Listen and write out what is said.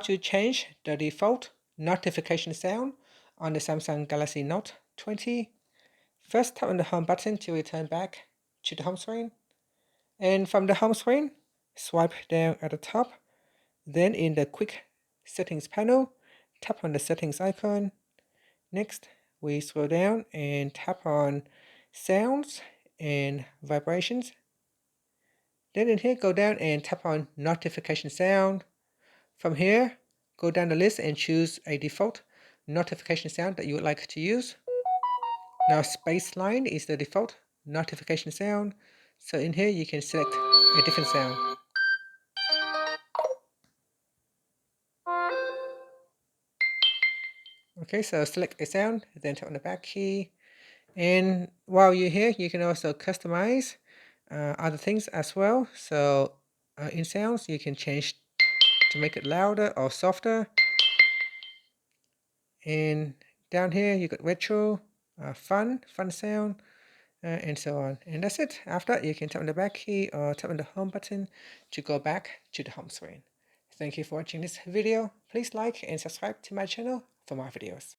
To change the default notification sound on the Samsung Galaxy Note 20, first tap on the home button to return back to the home screen. And from the home screen, swipe down at the top. Then in the quick settings panel, tap on the settings icon. Next, we scroll down and tap on sounds and vibrations. Then in here, go down and tap on notification sound. From here, go down the list and choose a default notification sound that you would like to use. Now Spaceline is the default notification sound. So in here, you can select a different sound. Okay, so select a sound, then tap on the back key. And while you're here, you can also customize other things as well. So in sounds, you can change to make it louder or softer. And down here, you got retro, fun sound, and so on. And that's it. After that, you can tap on the back key or tap on the home button to go back to the home screen. Thank you for watching this video. Please like and subscribe to my channel for more videos.